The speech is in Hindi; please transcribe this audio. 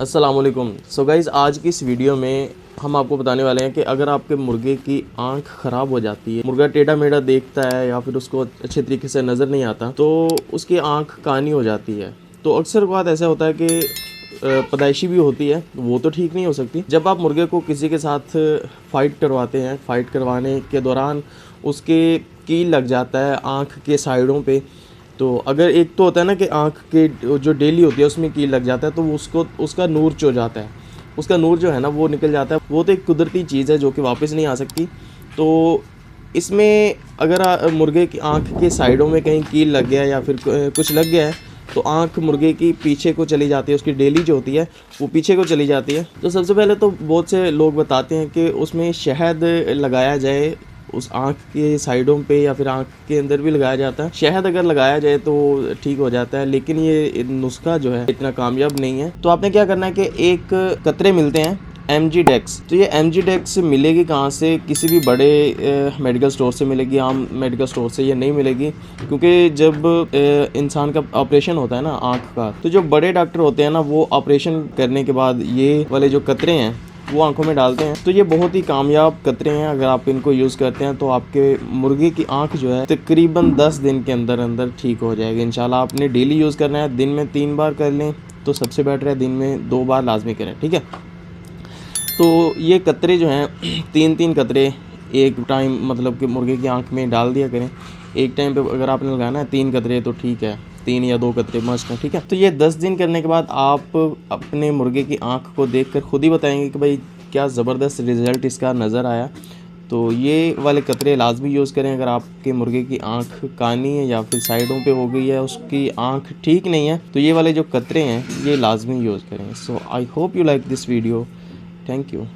अस्सलाम वालेकुम। सो गाइज़, आज की इस वीडियो में हम आपको बताने वाले हैं कि अगर आपके मुर्गे की आंख ख़राब हो जाती है, मुर्गा टेढ़ा मेढ़ा देखता है या फिर उसको अच्छे तरीके से नज़र नहीं आता, तो उसकी आंख कानी हो जाती है। तो अक्सर बात ऐसा होता है कि पैदाइशी भी होती है, वो तो ठीक नहीं हो सकती। जब आप मुर्गे को किसी के साथ फ़ाइट करवाते हैं, फ़ाइट करवाने के दौरान उसके कील लग जाता है आँख के साइडों पे, तो अगर एक तो होता है ना कि आँख के जो डेली होती है उसमें कील लग जाता है, तो उसको उसका नूर जो जाता है, उसका नूर जो है ना वो निकल जाता है। वो तो एक कुदरती चीज़ है जो कि वापस नहीं आ सकती। तो इसमें अगर मुर्गे की आँख के साइडों में कहीं कील लग गया या फिर कुछ लग गया है, तो आँख मुर्गे की पीछे को चली जाती है, उसकी डेली जो होती है वो पीछे को चली जाती है। तो सबसे पहले तो बहुत से लोग बताते हैं कि उसमें शहद लगाया जाए, उस आँख के साइडों पे या फिर आँख के अंदर भी लगाया जाता है। शहद अगर लगाया जाए तो ठीक हो जाता है, लेकिन ये नुस्खा जो है इतना कामयाब नहीं है। तो आपने क्या करना है कि एक कतरे मिलते हैं एमजी-डेक्स। तो ये एमजी-डेक्स मिलेगी कहाँ से? किसी भी बड़े मेडिकल स्टोर से मिलेगी, आम मेडिकल स्टोर से ये नहीं मिलेगी, क्योंकि जब इंसान का ऑपरेशन होता है ना आँख का, तो जो बड़े डॉक्टर होते हैं ना वो ऑपरेशन करने के बाद ये वाले जो कतरे हैं वो आंखों में डालते हैं। तो ये बहुत ही कामयाब कतरे हैं। अगर आप इनको यूज़ करते हैं तो आपके मुर्गे की आंख जो है तकरीबन 10 दिन के अंदर अंदर ठीक हो जाएगी इंशाल्लाह। आपने डेली यूज़ करना है, दिन में 3 बार कर लें तो सबसे बेटर है, दिन में 2 बार लाजमी करें, ठीक है। तो ये कतरे जो हैं 3-3 कतरे एक टाइम मतलब कि मुर्गे की आंख में डाल दिया करें। एक टाइम पे अगर आपने लगाना है 3 कतरे तो ठीक है, 3 या 2 कतरे मस्ट हैं, ठीक है। तो ये 10 दिन करने के बाद आप अपने मुर्गे की आंख को देखकर खुद ही बताएंगे कि भाई क्या ज़बरदस्त रिज़ल्ट इसका नज़र आया। तो ये वाले कतरे लाजमी यूज़ करें। अगर आपके मुर्गे की आंख कानी है या फिर साइडों पे हो गई है, उसकी आंख ठीक नहीं है, तो ये वाले जो कतरे हैं ये लाजमी यूज़ करें। So I hope you like this video. Thank you.